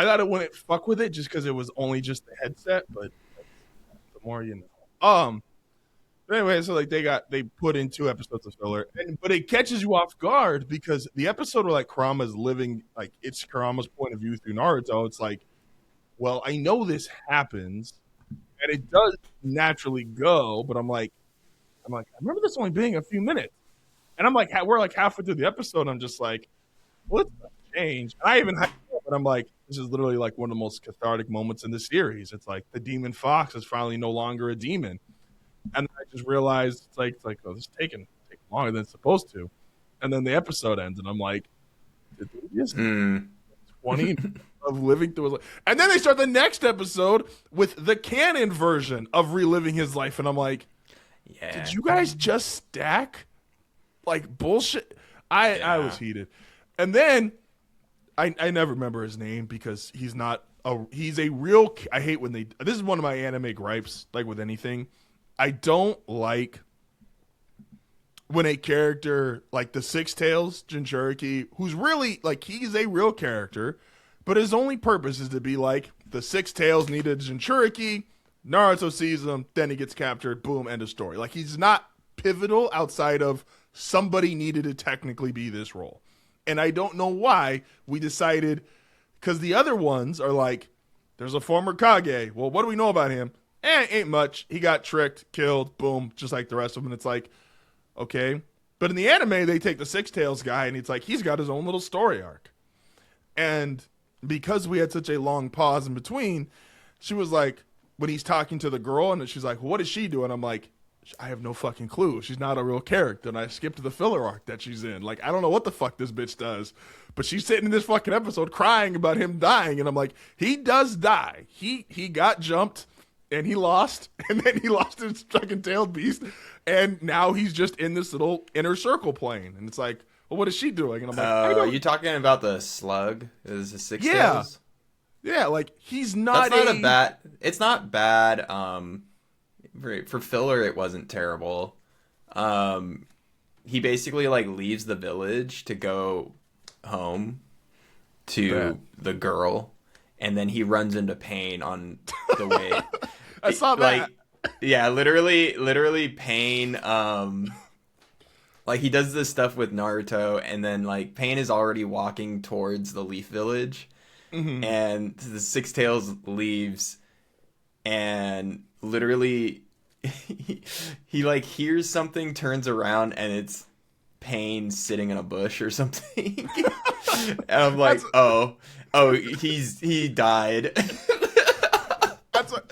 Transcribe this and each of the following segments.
I thought it wouldn't fuck with it just because it was only just the headset, but the more you know. But anyway, so like they put in 2 episodes of filler, but it catches you off guard because the episode where like Kurama's living, like it's Kurama's point of view through Naruto. It's like, well, I know this happens, and it does naturally go, but I'm like, I remember this only being a few minutes, and I'm like, we're like halfway through the episode, and I'm just like, what's the change? And I even, but I'm like, this is literally like one of the most cathartic moments in the series. It's like the demon fox is finally no longer a demon. And I just realized it's like oh, this is taking longer than it's supposed to. And then the episode ends, and I'm like, did they just 20 of living through his life? And then they start the next episode with the canon version of reliving his life, and I'm like, did you guys just stack like bullshit? I was heated. And then I never remember his name because he's a real. I hate when this is one of my anime gripes, like with anything. I don't like when a character like the Six Tails Jinchuriki, who's really like he's a real character, but his only purpose is to be like the Six Tails needed Jinchuriki, Naruto sees him, then he gets captured, boom, end of story. Like he's not pivotal outside of somebody needed to technically be this role. And I don't know why we decided, because the other ones are like, there's a former Kage. Well, what do we know about him? Ain't much. He got tricked, killed, boom, just like the rest of them. And it's like, okay. But in the anime, they take the Six Tails guy, and it's like he's got his own little story arc. And because we had such a long pause in between, she was like, when he's talking to the girl, and she's like, well, what does she do? And I'm like, I have no fucking clue. She's not a real character. And I skipped the filler arc that she's in. Like, I don't know what the fuck this bitch does. But she's sitting in this fucking episode crying about him dying. And I'm like, he does die. He got jumped. And he lost, and then he lost his fucking tailed beast, and now he's just in this little inner circle plane. And it's like, well, what is she doing? And I'm like, are you talking about the slug? Is the Six Tails? Yeah, like he's not. That's not a bad. It's not bad. For filler, it wasn't terrible. He basically like leaves the village to go home to the girl, and then he runs into Pain on the way. I saw that. Like, yeah, literally Pain. Like he does this stuff with Naruto, and then like Pain is already walking towards the Leaf Village, and the Six Tails leaves, and literally he like hears something, turns around, and it's Pain sitting in a bush or something. And I'm like, oh, he died. That's what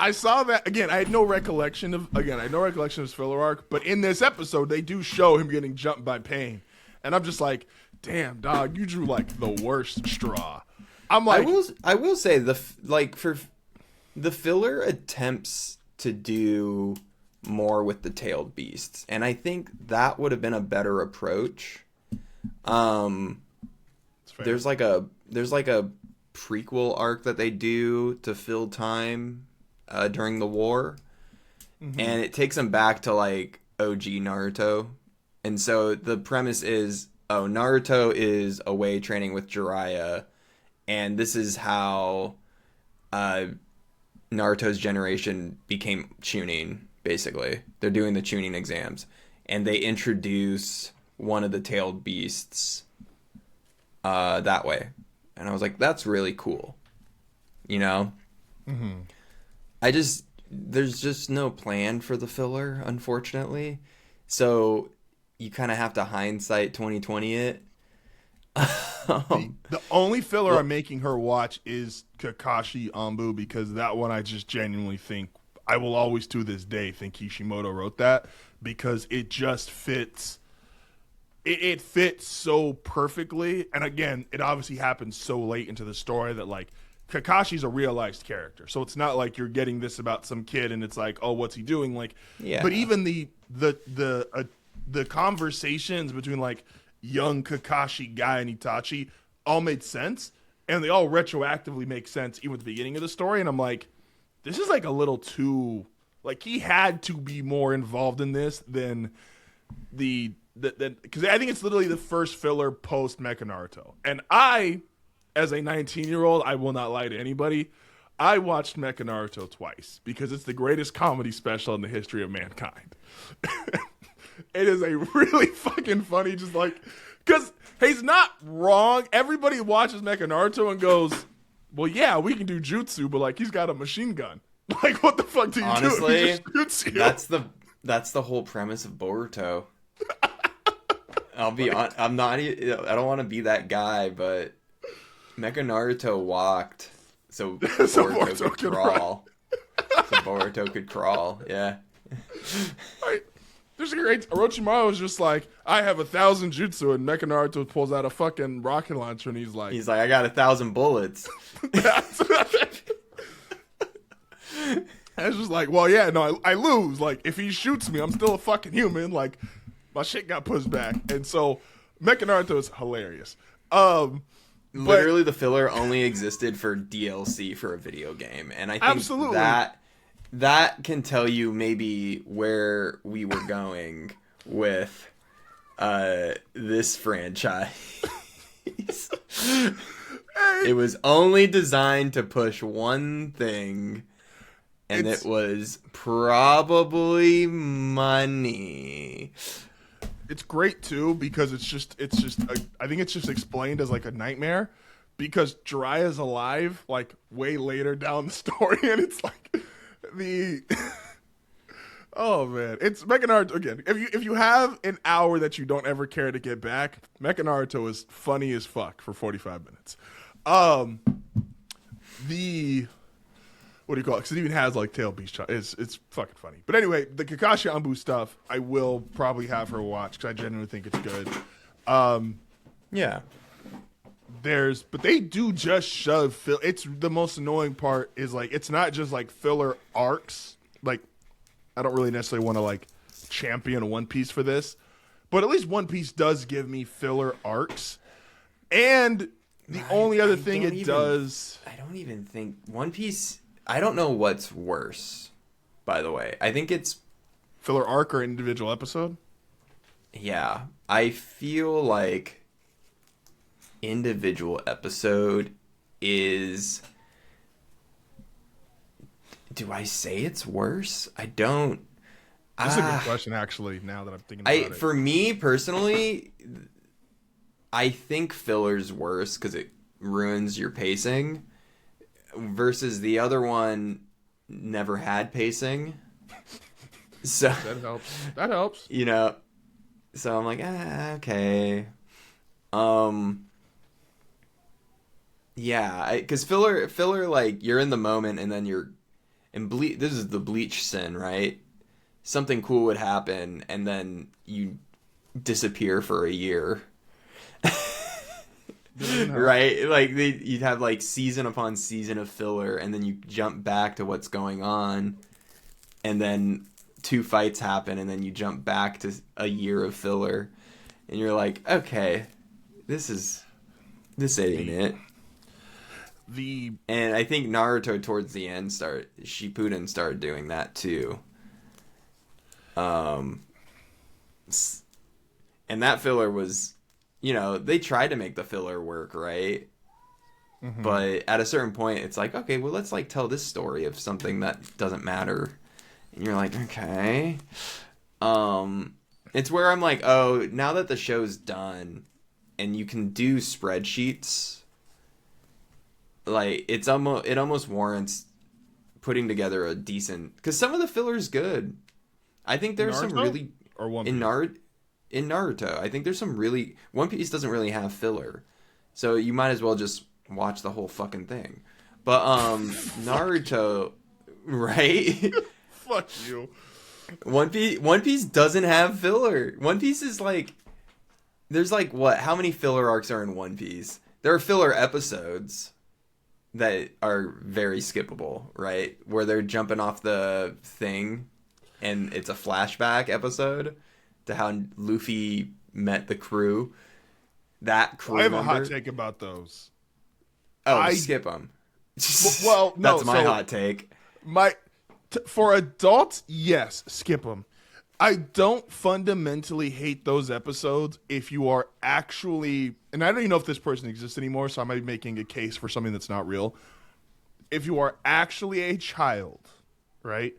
I saw that again. I had no recollection of his filler arc, but in this episode they do show him getting jumped by Pain, and I'm just like, damn dog, you drew like the worst straw. I'm like, I will say for the filler attempts to do more with the tailed beasts, and I think that would have been a better approach. There's like a prequel arc that they do to fill time during the war, and it takes them back to like OG Naruto, and so the premise is, Naruto is away training with Jiraiya, and this is how Naruto's generation became Chunin. Basically, they're doing the Chunin exams, and they introduce one of the tailed beasts that way, and I was like, that's really cool, you know. There's just no plan for the filler, unfortunately, so you kind of have to hindsight 2020 it. The only filler I'm making her watch is Kakashi Anbu, because that one I just genuinely think, I will always to this day think Kishimoto wrote that, because it just fits. It fits so perfectly, and again, it obviously happens so late into the story that like Kakashi's a realized character, so it's not like you're getting this about some kid and it's like, oh, what's he doing? Like, yeah. But even the conversations between like young Kakashi guy and Itachi all made sense, and they all retroactively make sense even at the beginning of the story. And I'm like, this is like a little too, like, he had to be more involved in this than because I think it's literally the first filler post Mecha Naruto, and I as a 19-year-old, I will not lie to anybody. I watched Mecha Naruto twice because it's the greatest comedy special in the history of mankind. It is a really fucking funny, just like, because he's not wrong. Everybody watches Mecha Naruto and goes, well, yeah, we can do jutsu, but like he's got a machine gun. Like, what the fuck do you Honestly, do? He just shoots you. That's the whole premise of Boruto. I'll be on. I'm not. I don't want to be that guy, but Mecha Naruto walked so Boruto could crawl. So Boruto could crawl. Yeah. Right. There's a great Orochimaru is just like, I have 1,000 jutsu, and Mecha Naruto pulls out a fucking rocket launcher, and he's like, I got 1,000 bullets. It's just like, well, yeah, no, I lose. Like, if he shoots me, I'm still a fucking human. Like, my shit got pushed back, and so Mecha Naruto is hilarious. Literally, the filler only existed for DLC for a video game, and I think absolutely. that can tell you maybe where we were going with this franchise. It was only designed to push one thing, and it was probably money. It's great too because it's just I think it's just explained as like a nightmare because Jiraiya's alive like way later down the story, and it's like oh man, it's Mecha Naruto again. If you have an hour that you don't ever care to get back, Mecha Naruto is funny as fuck for 45 minutes. What do you call it? Because it even has like tail beast. It's fucking funny. But anyway, the Kakashi Anbu stuff, I will probably have her watch because I genuinely think it's good. Yeah. But they do just shove it's the most annoying part is like it's not just like filler arcs. Like I don't really necessarily want to like champion One Piece for this, but at least One Piece does give me filler arcs. And the only other thing it does, I don't even think One Piece. I don't know what's worse. By the way, I think it's filler arc or individual episode. Yeah, I feel like individual episode is. Do I say it's worse? I don't. That's a good question, actually. Now that I'm thinking about it, for me personally, I think filler's worse because it ruins your pacing. Versus the other one never had pacing. So that helps. You know. So I'm like, okay. Yeah, because filler, like you're in the moment, and then this is the Bleach sin, right? Something cool would happen, and then you disappear for a year. Right? Like you'd have like season upon season of filler, and then you jump back to what's going on, and then 2 fights happen, and then you jump back to a year of filler, and you're like, okay, this ain't it. And I think Naruto towards the end Shippuden started doing that too. And that filler was, they tried to make the filler work, right? Mm-hmm. But at a certain point, it's like, okay, well, let's like tell this story of something that doesn't matter. And you're like, okay. It's where I'm like, oh, now that the show's done and you can do spreadsheets, like it almost warrants putting together a decent, because some of the filler is good. I think there's some really in Naruto. I think there's some really, One Piece doesn't really have filler, so you might as well just watch the whole fucking thing. But Naruto, right? Fuck you. One Piece doesn't have filler. One Piece is like, there's like what? How many filler arcs are in One Piece? There are filler episodes that are very skippable, right? Where they're jumping off the thing, and it's a flashback episode to how Luffy met the crew. That crew. I have a hot take about those. Oh, skip them. Well, no, that's my hot take. For adults, yes, skip them. I don't fundamentally hate those episodes if you are actually and I don't even know if this person exists anymore, so I might be making a case for something that's not real. If you are actually a child, right?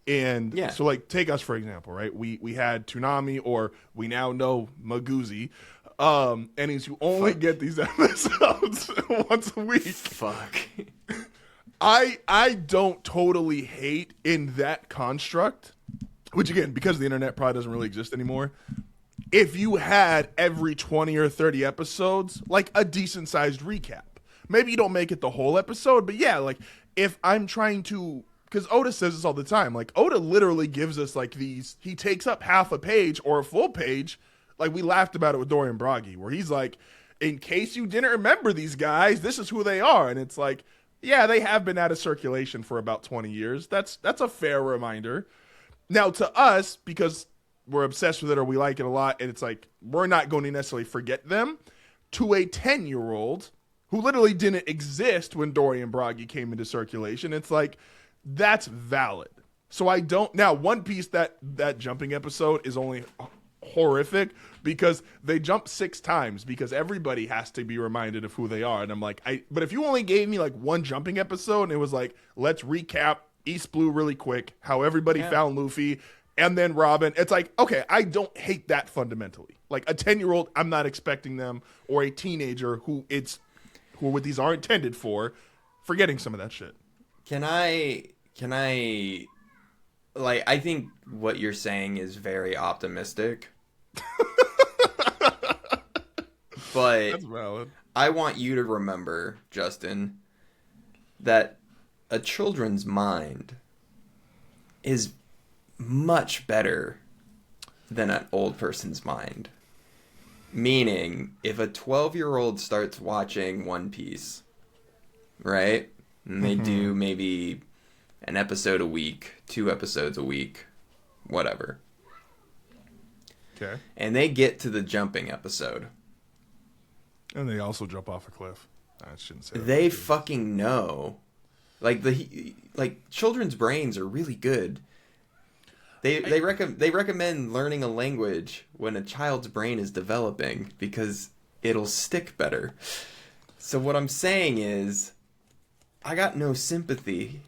And so, like, take us for example, right? We had Toonami, or we now know Maguzi, and is you only get these episodes once a week. Fuck. I don't totally hate in that construct, which again, because the internet probably doesn't really exist anymore. If you had every 20 or 30 episodes, like a decent sized recap, maybe you don't make it the whole episode, but yeah, like if I'm trying to, because Oda says this all the time, like Oda literally gives us like these, he takes up half a page or a full page. Like we laughed about it with Dorian Bragi, where he's like, in case you didn't remember these guys, this is who they are. And it's like, yeah, they have been out of circulation for about 20 years. That's a fair reminder. Now to us, because we're obsessed with it or we like it a lot, and it's like we're not going to necessarily forget them. To a 10-year-old who literally didn't exist when Dorian Bragi came into circulation, it's like that's valid. So I don't now One Piece, that jumping episode is only horrific because they jump 6 times because everybody has to be reminded of who they are, and I'm like, but if you only gave me like one jumping episode and it was like, let's recap East Blue really quick, how everybody found Luffy and then Robin, it's like, okay, I don't hate that fundamentally. Like a 10-year-old, I'm not expecting them, or a teenager who what these are intended for, forgetting some of that shit. Can I like, I think what you're saying is very optimistic. But that's valid. I want you to remember, Justin, that a children's mind is much better than an old person's mind. Meaning, if a 12-year-old starts watching One Piece, right? And they do maybe an episode a week, 2 episodes a week, whatever. Okay. And they get to the jumping episode. And they also jump off a cliff. I shouldn't say that. They fucking know. Like children's brains are really good. They recommend learning a language when a child's brain is developing because it'll stick better. So what I'm saying is, I got no sympathy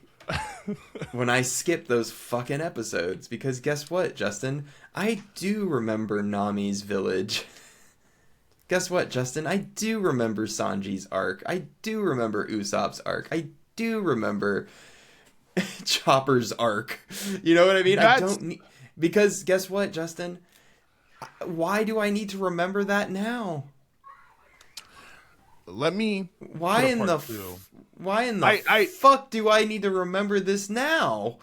when I skip those fucking episodes, because guess what, Justin? I do remember Nami's village. Guess what, Justin? I do remember Sanji's arc. I do remember Usopp's arc. I do remember Chopper's arc. You know what I mean? I don't need, because guess what, Justin? Why do I need to remember that now? Let me. Why in the fuck do I need to remember this now?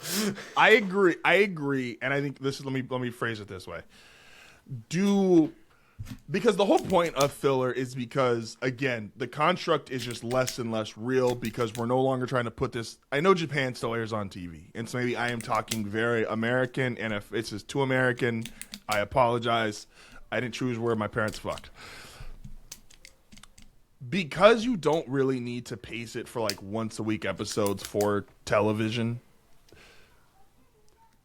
I agree, and I think this is. Let me phrase it this way. Because the whole point of filler is because, again, the construct is just less and less real because we're no longer trying to put this. I know Japan still airs on TV, and so maybe I am talking very American, and if it's just too American, I apologize. I didn't choose where my parents fucked. Because you don't really need to pace it for like once a week episodes for television,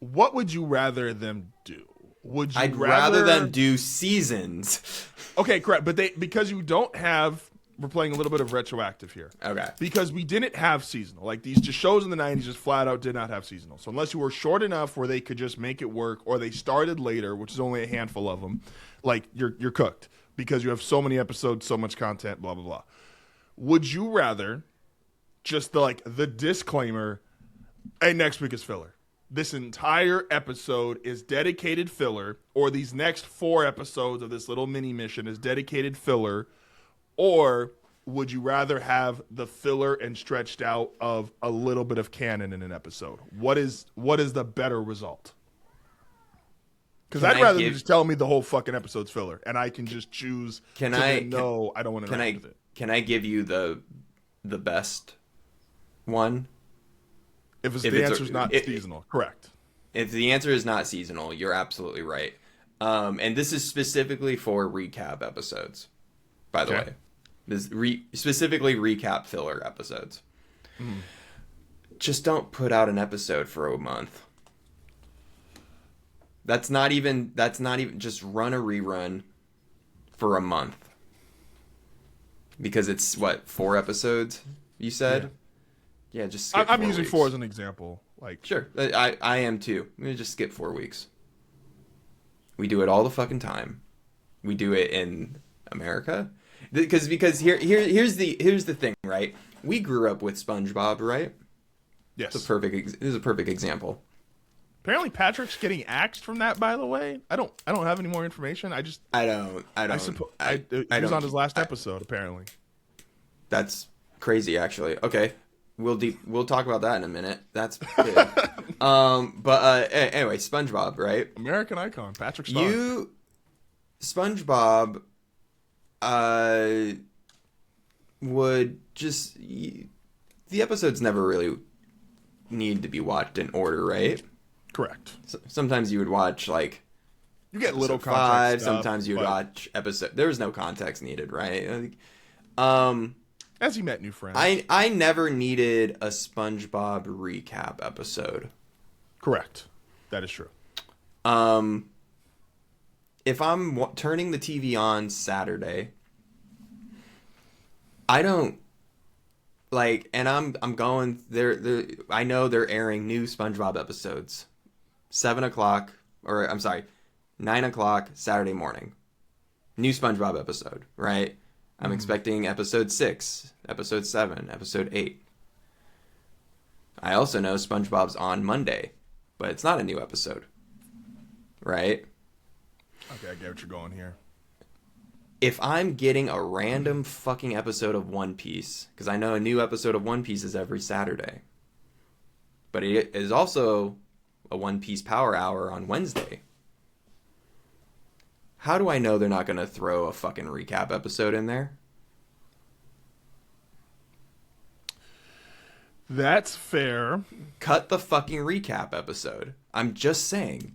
what would you rather them do? I'd rather them do seasons. Okay, correct. But because you don't have, we're playing a little bit of retroactive here. Okay. Because we didn't have seasonal. Like these just shows in the 90s just flat out did not have seasonal. So unless you were short enough where they could just make it work, or they started later, which is only a handful of them, like you're cooked because you have so many episodes, so much content, blah, blah, blah. Would you rather just the disclaimer, hey, next week is filler? This entire episode is dedicated filler, or these next 4 episodes of this little mini mission is dedicated filler, or would you rather have the filler and stretched out of a little bit of canon in an episode? What is the better result? Because I'd rather you just tell me the whole fucking episode's filler, and I can just choose I don't want to interact with it. Can I give you the best one? If the answer is not seasonal, correct. If the answer is not seasonal, you're absolutely right. And this is specifically for recap episodes, by the way. This specifically recap filler episodes. Mm. Just don't put out an episode for a month. That's not even just run a rerun for a month. because it's what, 4 episodes you said? Yeah, just skip I'm 4 using weeks. 4 as an example. Like, Sure, I am too. I'm gonna just skip 4 weeks. We do it all the fucking time. We do it in America because here's the thing, right? We grew up with SpongeBob, right? yes. This is a perfect example. Apparently, Patrick's getting axed from that. By the way, I don't have any more information. I suppose he was on his last episode. Apparently, that's crazy. Actually, okay, we'll talk about that in a minute. That's big. But anyway, SpongeBob, right? American icon, Patrick Star. SpongeBob, would just the episodes never really need to be watched in order, right? Correct. Sometimes you would watch like you get little episode 5. context stuff, Sometimes you would watch episode. There was no context needed, right? As he met new friends. I never needed a SpongeBob recap episode. Correct. That is true. If I'm turning the TV on Saturday, I don't like, and I'm going there. I know they're airing new SpongeBob episodes, 7:00, or I'm sorry, 9:00 Saturday morning. New SpongeBob episode, right? I'm expecting episode 6, episode 7, episode 8. I also know SpongeBob's on Monday, but it's not a new episode, right? Okay, I get what you're going here. If I'm getting a random fucking episode of One Piece, because I know a new episode of One Piece is every Saturday, but it is also a One Piece Power Hour on Wednesday, how do I know they're not going to throw a fucking recap episode in there? That's fair. Cut the fucking recap episode. I'm just saying.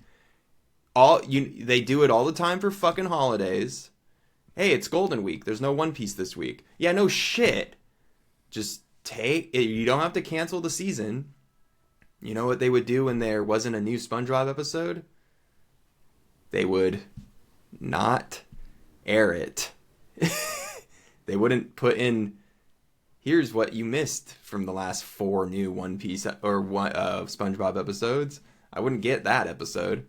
They do it all the time for fucking holidays. Hey, it's Golden Week. There's no One Piece this week. Yeah, no shit. Just you don't have to cancel the season. You know what they would do when there wasn't a new SpongeBob episode? They would not air it. They wouldn't put in, here's what you missed from the last 4 new One Piece or SpongeBob episodes. I wouldn't get that episode.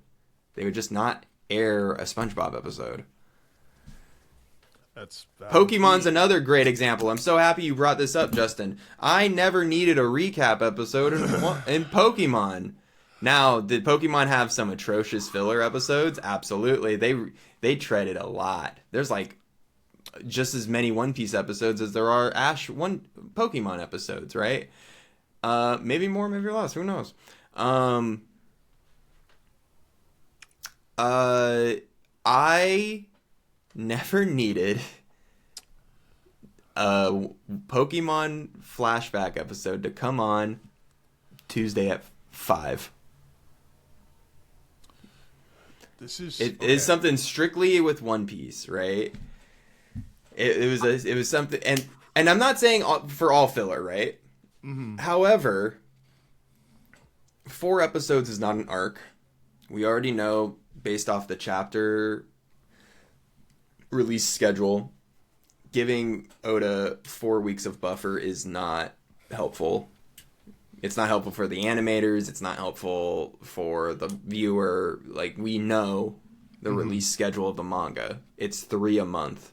They would just not air a SpongeBob episode. Pokemon's another great example. I'm so happy you brought this up, Justin. I never needed a recap episode in Pokemon. Now, did Pokemon have some atrocious filler episodes? Absolutely. They treaded a lot. There's like just as many One Piece episodes as there are Pokemon episodes, right? Maybe more, maybe less. Who knows? I never needed a Pokemon flashback episode to come on Tuesday at 5. It is something strictly with One Piece, right? It was something, and I'm not saying for all filler, right? Mm-hmm. However, 4 episodes is not an arc. We already know based off the chapter release schedule, giving Oda 4 weeks of buffer is not helpful. It's not helpful for the animators. It's not helpful for the viewer. Like, we know the release schedule of the manga. It's 3 a month.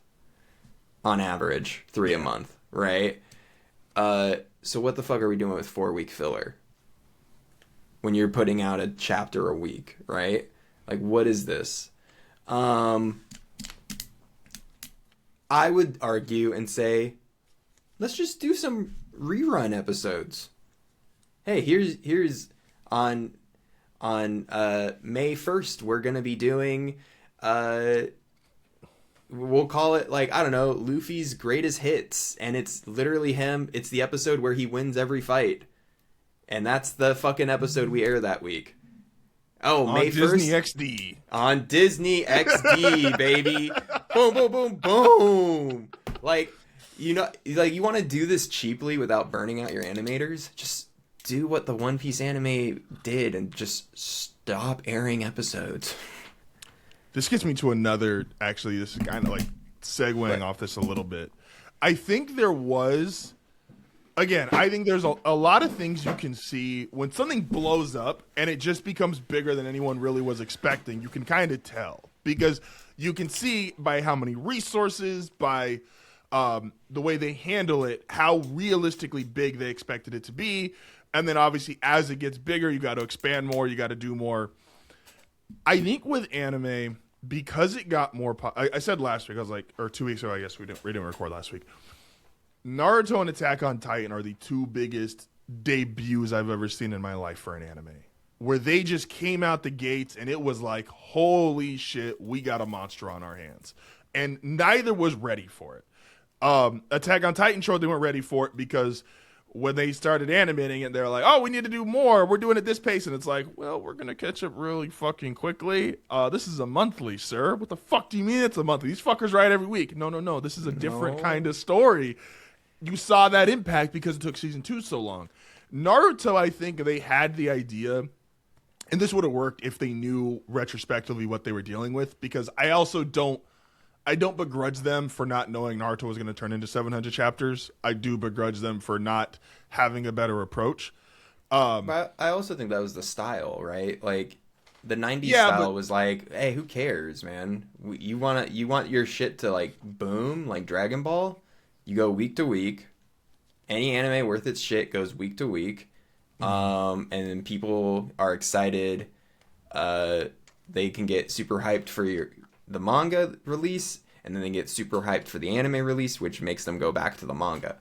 On average, 3 a month, right? So what the fuck are we doing with 4-week filler? When you're putting out a chapter a week, right? Like, what is this? I would argue and say, let's just do some rerun episodes. Hey, here's on May 1st, we're gonna be doing we'll call it, like, I don't know, Luffy's greatest hits, and it's literally him. It's the episode where he wins every fight, and that's the fucking episode we air that week. Oh, on May 1st? Disney XD. On Disney XD, baby. Boom, boom, boom, boom. Like, you know, like, you want to do this cheaply without burning out your animators? Just do what the One Piece anime did and just stop airing episodes. This gets me to another, actually, this is kind of like segueing off this a little bit. I think there was. Again, I think there's a lot of things you can see when something blows up and it just becomes bigger than anyone really was expecting. You can kind of tell because you can see by how many resources, by the way they handle it, how realistically big they expected it to be. And then obviously as it gets bigger, you got to expand more, you got to do more. I think with anime, because it got more I said last week, I was like, or 2 weeks ago, I guess we didn't record last week. Naruto and Attack on Titan are the two biggest debuts I've ever seen in my life for an anime, where they just came out the gates and it was like, holy shit, we got a monster on our hands. And neither was ready for it. Attack on Titan showed they weren't ready for it because when they started animating it, they're like, oh, we need to do more. We're doing it this pace. And it's like, well, we're going to catch up really fucking quickly. This is a monthly, sir. What the fuck do you mean it's a monthly? These fuckers write every week. No. This is a different kind of story. You saw that impact because it took season 2 so long. Naruto, I think they had the idea, and this would have worked if they knew retrospectively what they were dealing with, because I also don't begrudge them for not knowing Naruto was going to turn into 700 chapters. I do begrudge them for not having a better approach. But I also think that was the style, right? Like the 90s style was like, hey, who cares, man? You want your shit to like boom, like Dragon Ball? You go week to week. Any anime worth its shit goes week to week. And then people are excited. They can get super hyped for the manga release, and then they get super hyped for the anime release, which makes them go back to the manga.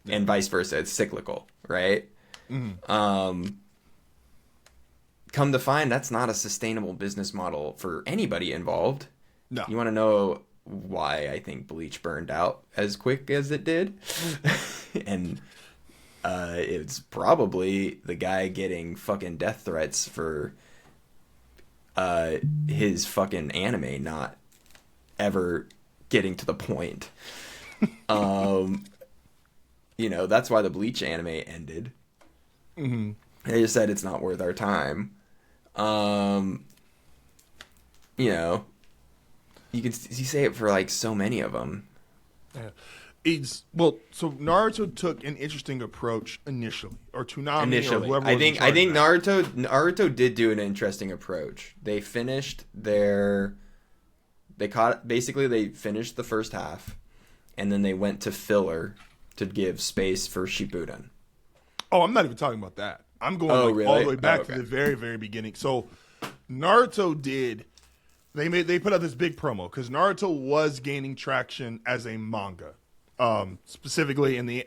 Yeah. And vice versa. It's cyclical, right? Mm-hmm. Come to find, that's not a sustainable business model for anybody involved. No. You want to know why I think Bleach burned out as quick as it did? And it's probably the guy getting fucking death threats for his fucking anime not ever getting to the point. That's why the Bleach anime ended. Mm-hmm. They just said it's not worth our time. You say it for like so many of them. Yeah. So Naruto took an interesting approach initially, or Toonami, or whoever. I think Naruto did do an interesting approach. They finished they finished the first half, and then they went to filler to give space for Shippuden. Oh, I'm not even talking about that. I'm going really? all the way back to the very, very beginning. So Naruto they put out this big promo because Naruto was gaining traction as a manga. Specifically and the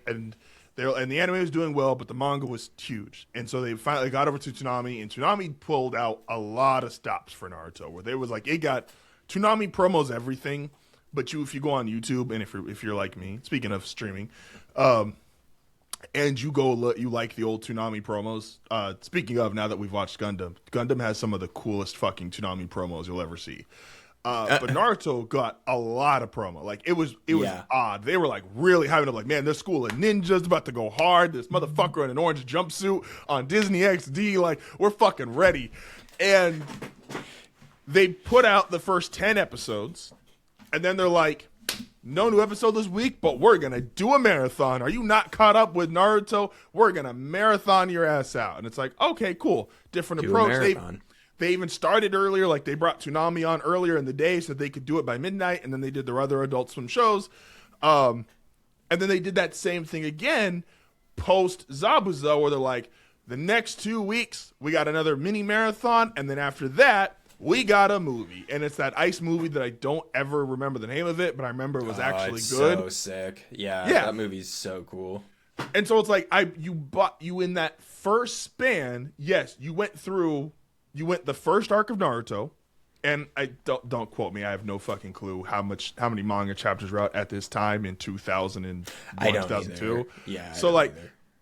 anime was doing well, but the manga was huge, and so they finally got over to Toonami, and Toonami pulled out a lot of stops for Naruto, where they was like, it got Toonami promos everything, but if you go on YouTube, and if you're like me, speaking of streaming, and you like the old Toonami promos. Speaking of, now that we've watched Gundam has some of the coolest fucking Toonami promos you'll ever see. But Naruto got a lot of promo. Like it was odd. They were like really hyping up, like, man, this school of ninjas about to go hard. This motherfucker in an orange jumpsuit on Disney XD, like, we're fucking ready. And they put out the first 10 episodes, and then they're like, no new episode this week, but we're gonna do a marathon. Are you not caught up with Naruto? We're gonna marathon your ass out. And it's like, okay, cool. Different approach. They even started earlier, like they brought Toonami on earlier in the day so they could do it by midnight, and then they did their other Adult Swim shows. And then they did that same thing again post Zabuza, where they're like, the next 2 weeks, we got another mini marathon, and then after that, we got a movie. And it's that ice movie that I don't ever remember the name of it, but I remember it was actually good. So sick. Yeah, that movie's so cool. And so it's like, you in that first span, yes, you went the first arc of Naruto, and I don't quote me. I have no fucking clue how many manga chapters were out at this time in 2001, 2002. Yeah. So like,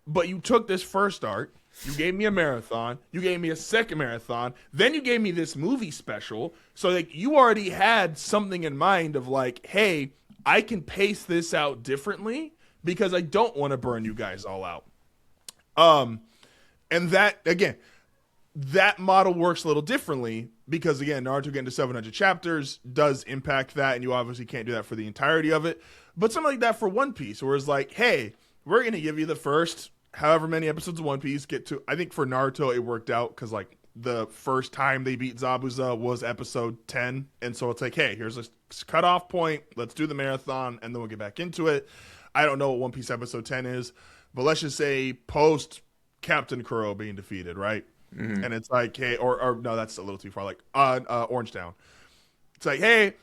but you took this first arc, you gave me a marathon, you gave me a second marathon, then you gave me this movie special. So like, you already had something in mind of like, hey, I can pace this out differently because I don't want to burn you guys all out. And that again. That model works a little differently because, again, Naruto getting to 700 chapters does impact that, and you obviously can't do that for the entirety of it. but something like that for One Piece, where it's like, hey, we're gonna give you the first however many episodes of One Piece. Get to, I think for Naruto it worked out because like the first time they beat Zabuza was episode 10, and so it's like, hey, here's a cutoff point. Let's do the marathon, and then we'll get back into it. I don't know what One Piece episode 10 is, but let's just say post Captain Kuro being defeated, right? Mm-hmm. And it's like, hey, or no, that's a little too far. Like Orange Town. It's like, hey,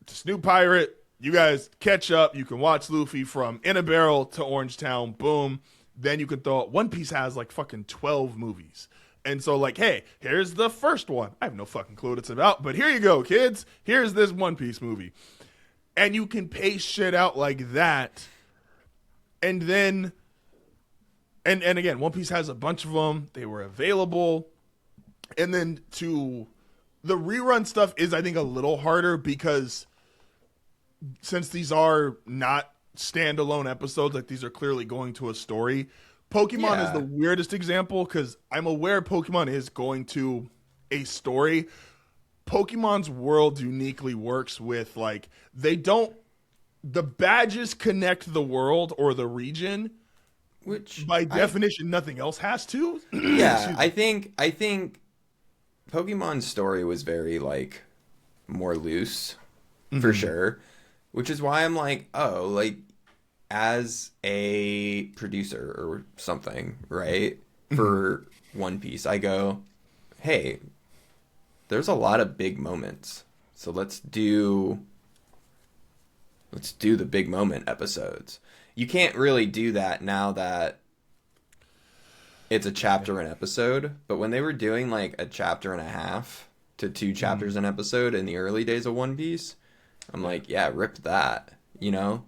this new pirate, you guys catch up. You can watch Luffy from In a Barrel to Orange Town. Boom. Then you can throw it. One Piece has like fucking 12 movies. And so like, hey, here's the first one. I have no fucking clue what it's about, but here you go, kids. Here's this One Piece movie. And you can pace shit out like that. And then, and again, One Piece has a bunch of them. They were available. And then the rerun stuff is, I think, a little harder because since these are not standalone episodes, like these are clearly going to a story. Pokemon is the weirdest example because I'm aware Pokemon is going to a story. Pokemon's world uniquely works with like, the badges connect the world or the region, which by definition nothing else has to. Yeah, I think Pokemon's story was very like more loose for sure, which is why I'm like, oh, like as a producer or something, right? For One Piece, I go, hey, there's a lot of big moments. So let's do the big moment episodes. You can't really do that now that it's a chapter an episode, but when they were doing like a chapter and a half to 2 chapters an episode in the early days of One Piece, I'm like, yeah, rip that, you know?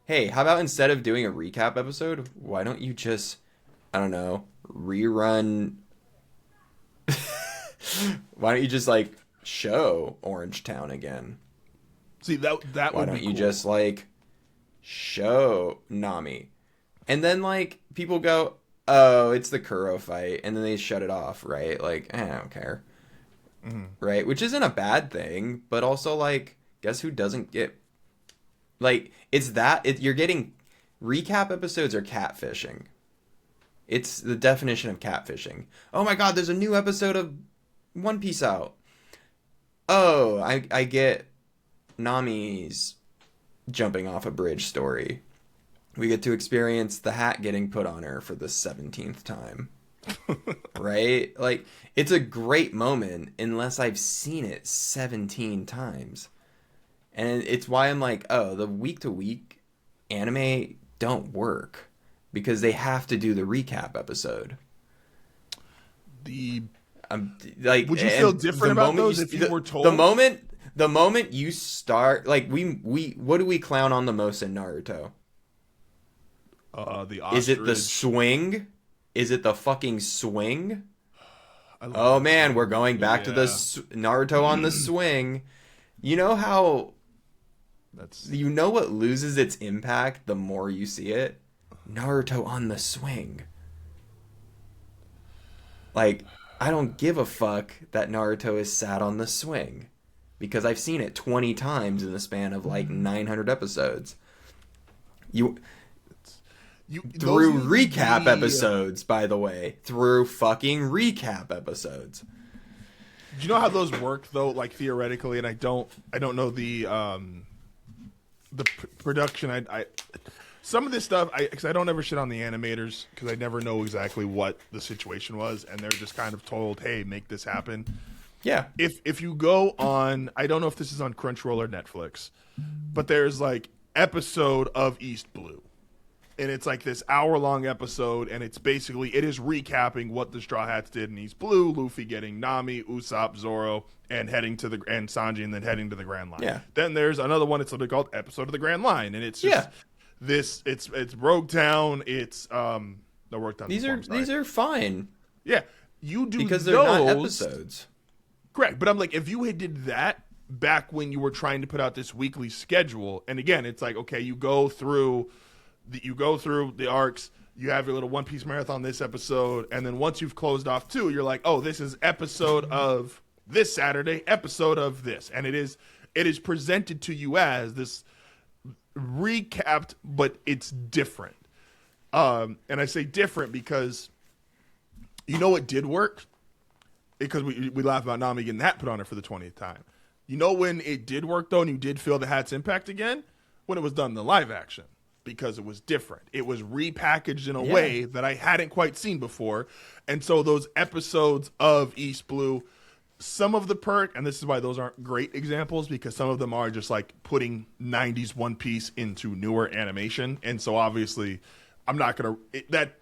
Hey, how about instead of doing a recap episode, why don't you just, I don't know, rerun... Why don't you just, like, show Orange Town again? See, that would be cool. Why don't you just, like, show Nami? And then, like, people go, oh, it's the Kuro fight, and then they shut it off, right? Like, I don't care. Right? Which isn't a bad thing, but also, like, guess who doesn't get... Like, you're getting... Recap episodes are catfishing. It's the definition of catfishing. Oh my god, there's a new episode of One Piece out. Oh, I get Nami's jumping off a bridge story. We get to experience the hat getting put on her for the 17th time. Right? Like, it's a great moment unless I've seen it 17 times. And it's why I'm like, oh, the week-to-week anime don't work. Because they have to do the recap episode. Like, would you feel different about those if you were told? The moment you start, like what do we clown on the most in Naruto? The ostrich. Is it the swing? Is it the fucking swing? Oh man, we're going back to the Naruto on the swing. You know how? You know what loses its impact the more you see it? Naruto on the swing. Like, I don't give a fuck that Naruto is sat on the swing. Because I've seen it 20 times in the span of like 900 episodes. Through recap episodes, by the way. Through fucking recap episodes. Do you know how those work though? Like theoretically, and I don't know the production. Some of this stuff, because I don't ever shit on the animators, because I never know exactly what the situation was, and they're just kind of told, hey, make this happen. Yeah. If you go on, I don't know if this is on Crunchyroll or Netflix, but there's like episode of East Blue. And it's like this hour-long episode, and it's basically, it is recapping what the Straw Hats did in East Blue, Luffy getting Nami, Usopp, Zoro, and Sanji, and then heading to the Grand Line. Yeah. Then there's another one, it's literally called Episode of the Grand Line, and it's just... It's Rogue Town. It's no Rogue Town. These are fine. Yeah, you do because they're not episodes. Correct, but I'm like, if you had did that back when you were trying to put out this weekly schedule, and again, it's like, okay, you go through the arcs. You have your little One Piece marathon this episode, and then once you've closed off 2, you're like, oh, this is episode of this Saturday, episode of this, and it is presented to you as this recapped, but it's different. And I say different because you know what did work? Because we laugh about Nami getting that put on her for the 20th time. You know when it did work, though, and you did feel the hat's impact again? When it was done in the live action. Because it was different. It was repackaged in a way that I hadn't quite seen before. And so those episodes of East Blue, some of the perk, and this is why those aren't great examples, because some of them are just like putting 90s One Piece into newer animation. And so obviously I'm not going to,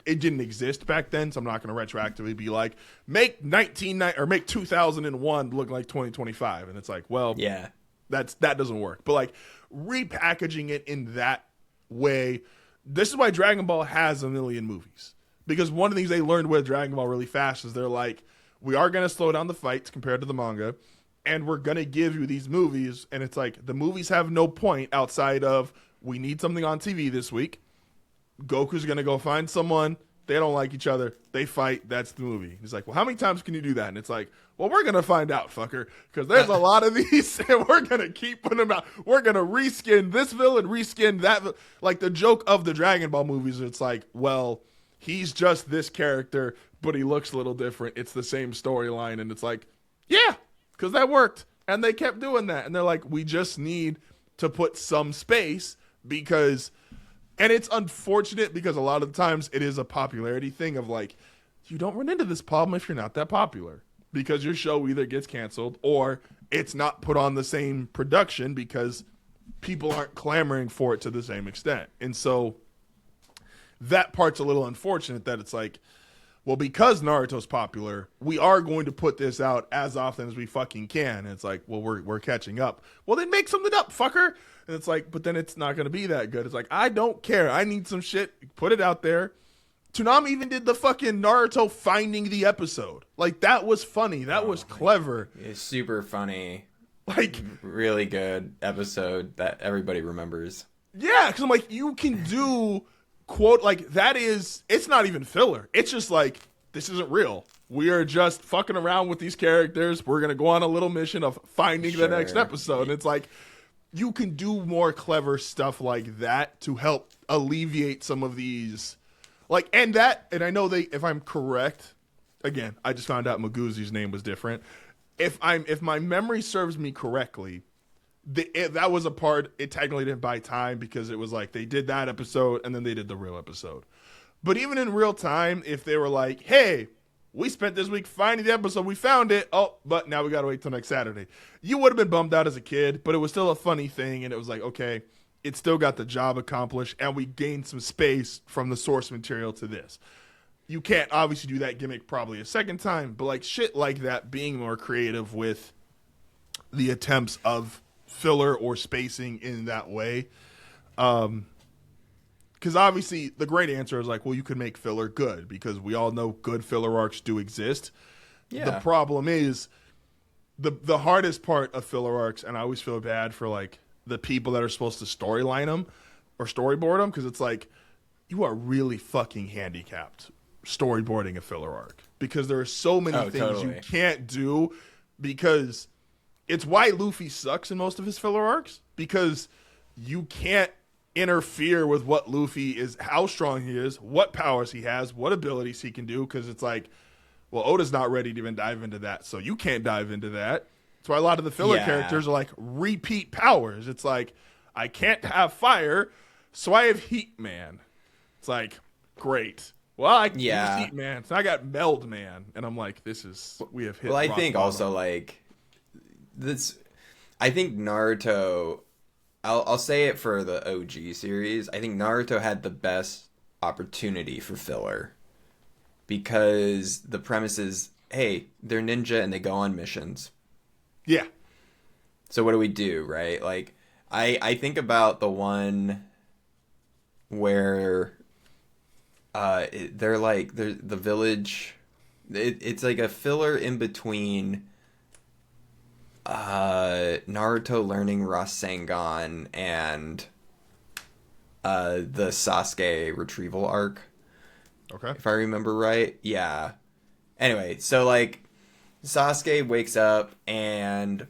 it didn't exist back then, so I'm not going to retroactively be like, make 2001 look like 2025. And it's like, well, yeah, that doesn't work. But like repackaging it in that way, this is why Dragon Ball has a million movies. Because one of the things they learned with Dragon Ball really fast is they're like, we are going to slow down the fights compared to the manga, and we're going to give you these movies, and it's like, the movies have no point outside of, we need something on TV this week. Goku's going to go find someone, they don't like each other, they fight, that's the movie. He's like, well, how many times can you do that? And it's like, well, we're going to find out, fucker, because there's a lot of these, and we're going to keep putting them out. We're going to reskin this villain, reskin that. Like, the joke of the Dragon Ball movies, it's like, well, he's just this character, but he looks a little different. It's the same storyline, and it's like, yeah, because that worked. And they kept doing that. And they're like, we just need to put some space because, and it's unfortunate because a lot of the times it is a popularity thing of like, you don't run into this problem if you're not that popular. Because your show either gets canceled or it's not put on the same production because people aren't clamoring for it to the same extent. And so that part's a little unfortunate that it's like, well, because Naruto's popular, we are going to put this out as often as we fucking can. And it's like, well, we're catching up. Well, then make something up, fucker. And it's like, but then it's not going to be that good. It's like, I don't care. I need some shit. Put it out there. Toonami even did the fucking Naruto finding the episode. Like, that was funny. That was clever. It's super funny. Like, really good episode that everybody remembers. Yeah, because I'm like, you can do, quote, like, that is, it's not even filler. It's just like, this isn't real. We are just fucking around with these characters. We're going to go on a little mission of finding the next episode. And it's like, you can do more clever stuff like that to help alleviate some of these. Like, and I know if I'm correct, again, I just found out Maguzi's name was different. If my memory serves me correctly, that was a part, it technically didn't buy time because it was like they did that episode and then they did the real episode. But even in real time, if they were like, hey, we spent this week finding the episode, we found it, but now we got to wait till next Saturday. You would have been bummed out as a kid, but it was still a funny thing, and it was like, okay, it still got the job accomplished, and we gained some space from the source material to this. You can't obviously do that gimmick probably a second time, but like shit like that, being more creative with the attempts of filler or spacing in that way. Because obviously the great answer is like, well, you could make filler good because we all know good filler arcs do exist. Yeah. The problem is the hardest part of filler arcs, and I always feel bad for like the people that are supposed to storyline them or storyboard them, because it's like, you are really fucking handicapped storyboarding a filler arc because there are so many things you can't do, because it's why Luffy sucks in most of his filler arcs, because you can't interfere with what Luffy is, how strong he is, what powers he has, what abilities he can do, because it's like, well, Oda's not ready to even dive into that, so you can't dive into that. That's why a lot of the filler characters are like repeat powers. It's like, I can't have fire, so I have Heat Man. It's like, great. Well, I can use Heat Man, so I got Meld Man, and I'm like, we have hit. Well, I think also like this. I think Naruto. I'll say it for the OG series. I think Naruto had the best opportunity for filler because the premise is, hey, they're ninja and they go on missions. Yeah. So what do we do, right? Like, I think about the one where they're the village. It's like a filler in between Naruto learning Rasengan and the Sasuke retrieval arc. Okay. If I remember right. Yeah. Anyway, so like Sasuke wakes up and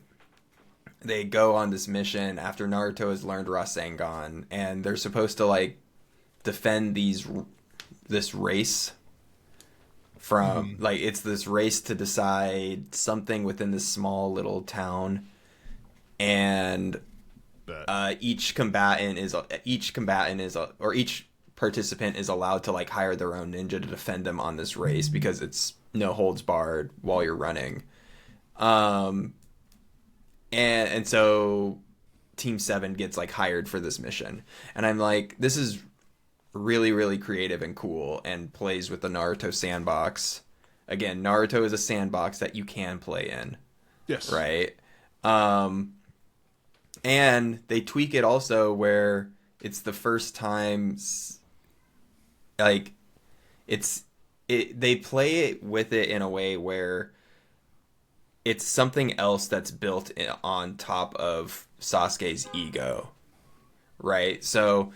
they go on this mission after Naruto has learned Rasengan, and they're supposed to like defend this race from like it's this race to decide something within this small little town, and each participant is allowed to like hire their own ninja to defend them on this race because it's no holds barred while you're running. And so Team 7 gets like hired for this mission. And I'm like, this is really, really creative and cool and plays with the Naruto sandbox. Again, Naruto is a sandbox that you can play in. Yes. Right? And they tweak it also where it's the first time like they play it with it in a way where it's something else that's built on top of Sasuke's ego, right? So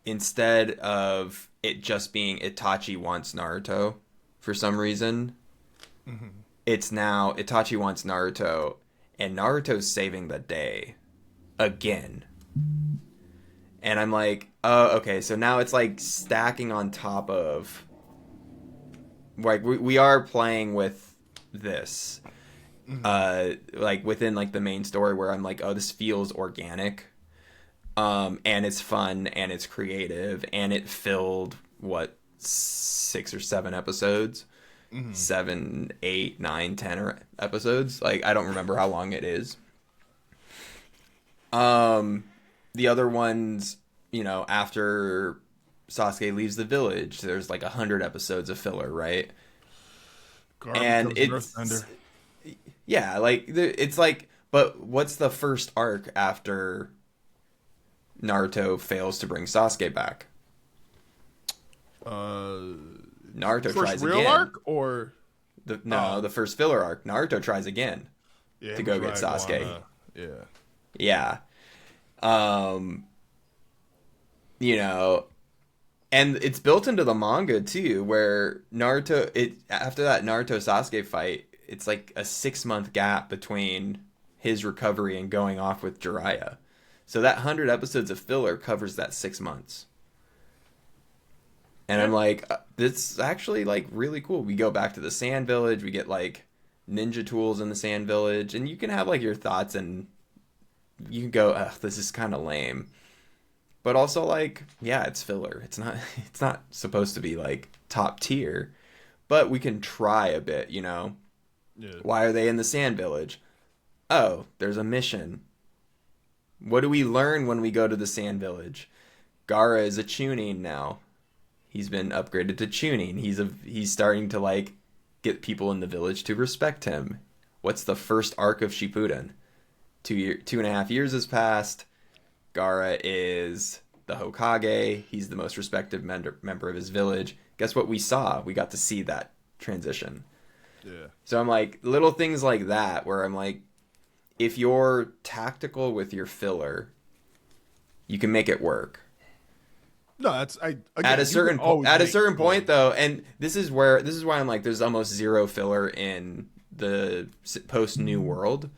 instead of it just being Itachi wants Naruto for some reason, it's now Itachi wants Naruto, and Naruto's saving the day again. And I'm like, oh, okay, so now it's like stacking on top of, like, we are playing with this. Like within like the main story where I'm like, oh, this feels organic, and it's fun and it's creative and it filled 6 or 7 episodes, 7, 8, 9, 10 episodes. Like I don't remember how long it is. The other ones, you know, after Sasuke leaves the village, there's like 100 episodes of filler, right? And it's yeah, like it's like, but what's the first arc after Naruto fails to bring Sasuke back? Naruto tries real again. Arc or the first filler arc. Naruto tries again to go get Sasuke. Yeah. You know, and it's built into the manga too, where after that Naruto Sasuke fight, it's like a 6-month gap between his recovery and going off with Jiraiya. So that 100 episodes of filler covers that 6 months. And I'm like, this is actually like really cool. We go back to the Sand Village, we get like ninja tools in the Sand Village, and you can have like your thoughts and you can go, ugh, this is kind of lame. But also like, yeah, it's filler. It's not supposed to be like top tier, but we can try a bit, you know? Yeah. Why are they in the Sand Village? Oh, there's a mission. What do we learn when we go to the Sand Village? Gaara is a Chunin now. He's been upgraded to Chunin. He's starting to like get people in the village to respect him. What's the first arc of Shippuden? 2.5 years has passed. Gaara is the Hokage. He's the most respected member of his village. Guess what we saw? We got to see that transition. Yeah. So I'm like, little things like that where I'm like, if you're tactical with your filler, you can make it work. No, that's at a certain point though, and this is why I'm like, there's almost zero filler in the post New World.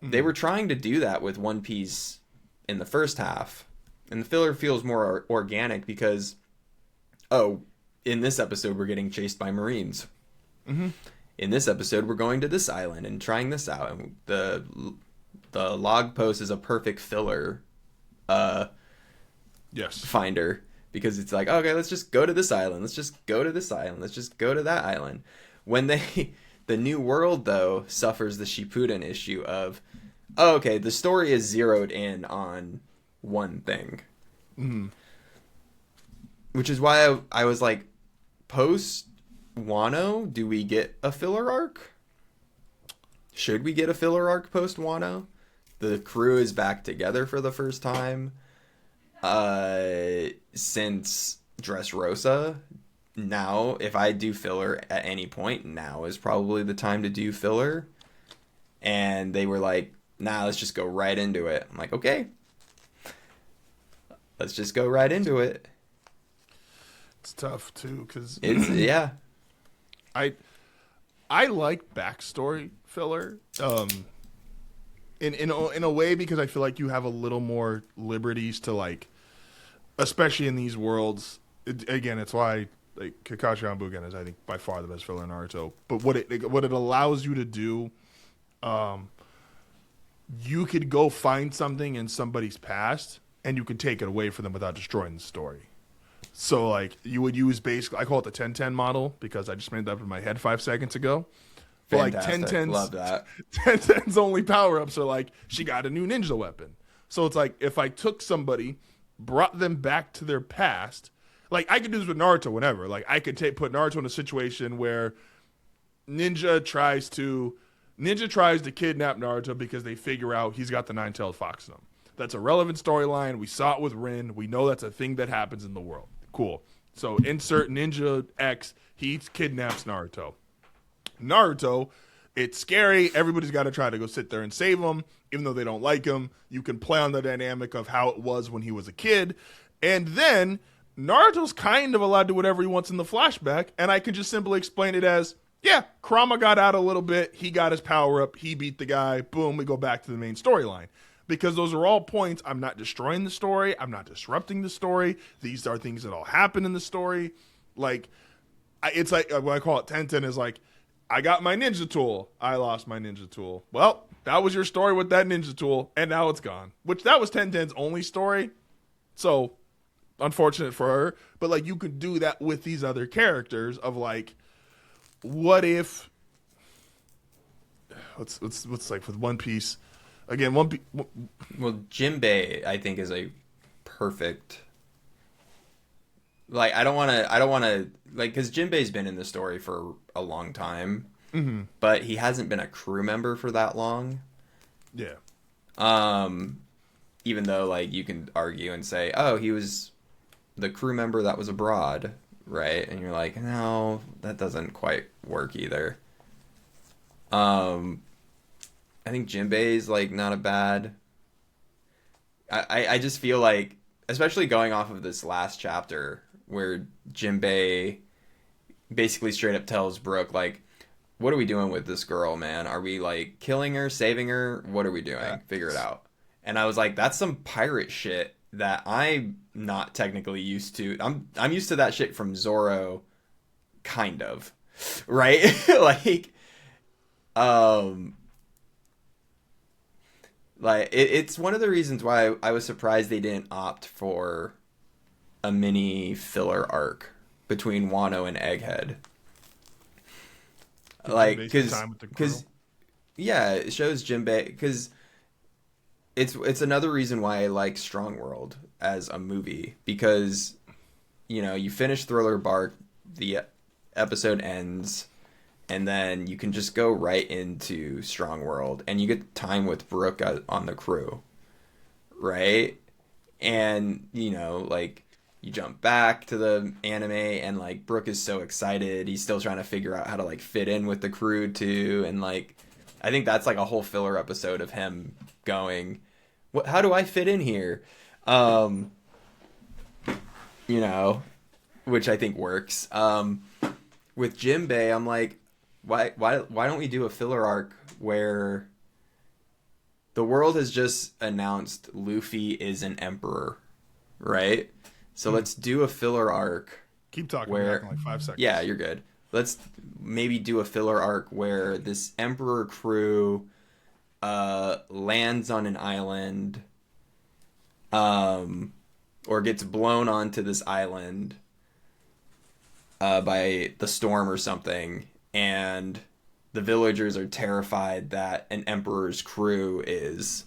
Mm-hmm. They were trying to do that with One Piece in the first half, and the filler feels more organic because, in this episode we're getting chased by Marines. Mm-hmm. In this episode, we're going to this island and trying this out. And the log post is a perfect filler finder because it's like, okay, let's just go to this island. Let's just go to this island. Let's just go to that island. When the New World, though, suffers the Shippuden issue of, okay, the story is zeroed in on one thing. Mm-hmm. Which is why I was like, post Wano, do we get a filler arc? Should we get a filler arc post Wano? The crew is back together for the first time since Dressrosa. Now, if I do filler at any point, now is probably the time to do filler. And they were like, nah, let's just go right into it. I'm like, okay. Let's just go right into it. It's tough, too, because... yeah. I like backstory filler. in a way, because I feel like you have a little more liberties to like, especially in these worlds. Again, it's why like Kakashi Hanbugen is, I think, by far the best filler in Naruto. But what it allows you to do, you could go find something in somebody's past and you could take it away from them without destroying the story. So like you would use basically, I call it the 10-10 model because I just made that up in my head 5 seconds ago. But Fantastic. like 10-10's, Love that. 10-10's only power ups are like she got a new ninja weapon. So it's like if I took somebody, brought them back to their past, like I could do this with Naruto whenever. Like I could put Naruto in a situation where Ninja tries to kidnap Naruto because they figure out he's got the nine-tailed fox in him. That's a relevant storyline. We saw it with Rin. We know that's a thing that happens in the world. Cool. So insert Ninja X. He kidnaps Naruto. Naruto, it's scary. Everybody's got to try to go sit there and save him, even though they don't like him. You can play on the dynamic of how it was when he was a kid. And then Naruto's kind of allowed to do whatever he wants in the flashback, and I can just simply explain it as, yeah, Kurama got out a little bit. He got his power up. He beat the guy. Boom, we go back to the main storyline. Because those are all points. I'm not destroying the story. I'm not disrupting the story. These are things that all happen in the story. Like, it's like, what I call it 10-10 is like, I got my ninja tool. I lost my ninja tool. Well, that was your story with that ninja tool, and now it's gone. Which, that was 10-10's only story. So, unfortunate for her. But, like, you could do that with these other characters of, like, what if... What's like, with One Piece... Again, Well, Jinbei, I think, is a perfect... Like, I don't want to, like, because Jinbei's been in the story for a long time, but he hasn't been a crew member for that long. Yeah. Even though, like, you can argue and say, oh, he was the crew member that was abroad, right? And you're like, no, that doesn't quite work either. I think Jinbei's, like, not a bad... I just feel like, especially going off of this last chapter, where Jinbei basically straight up tells Brook, like, what are we doing with this girl, man? Are we, like, killing her, saving her? What are we doing? Figure it out. And I was like, that's some pirate shit that I'm not technically used to. I'm used to that shit from Zoro, kind of, right? Like, it's one of the reasons why I was surprised they didn't opt for a mini filler arc between Wano and Egghead. Like, because yeah, it shows Jinbei, because it's another reason why I like Strong World as a movie, because, you know, you finish Thriller Bark, the episode ends, and then you can just go right into Strong World, and you get time with Brook on the crew, right? And, you know, like, you jump back to the anime, and, like, Brook is so excited. He's still trying to figure out how to, like, fit in with the crew, too. And, like, I think that's, like, a whole filler episode of him going, how do I fit in here? You know, which I think works. With Jinbei, I'm like, why don't we do a filler arc where the world has just announced Luffy is an emperor, right? So let's do a filler arc. Keep talking. Where, like 5 seconds. Yeah, you're good. Let's maybe do a filler arc where this emperor crew lands on an island, or gets blown onto this island by the storm or something, and the villagers are terrified that an emperor's crew is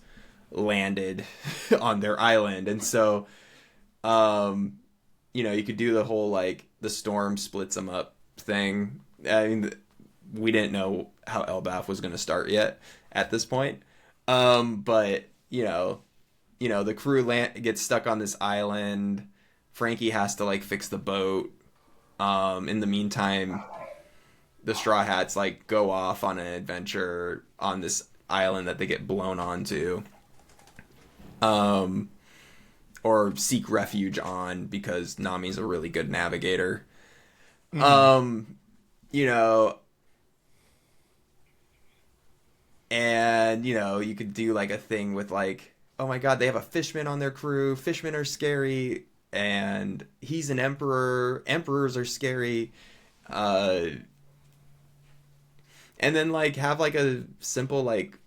landed on their island. And so, you know, you could do the whole, like, the storm splits them up thing. I mean, we didn't know how Elbaf was going to start yet at this point. But, you know, the crew gets stuck on this island. Frankie has to, like, fix the boat. In the meantime, the Straw Hats, like, go off on an adventure on this island that they get blown onto. Or seek refuge on, because Nami's a really good navigator. You know, And, you know, you could do like a thing with like, oh my god, they have a fishman on their crew. Fishmen are scary. And he's an emperor. Emperors are scary. And then like have like a simple like,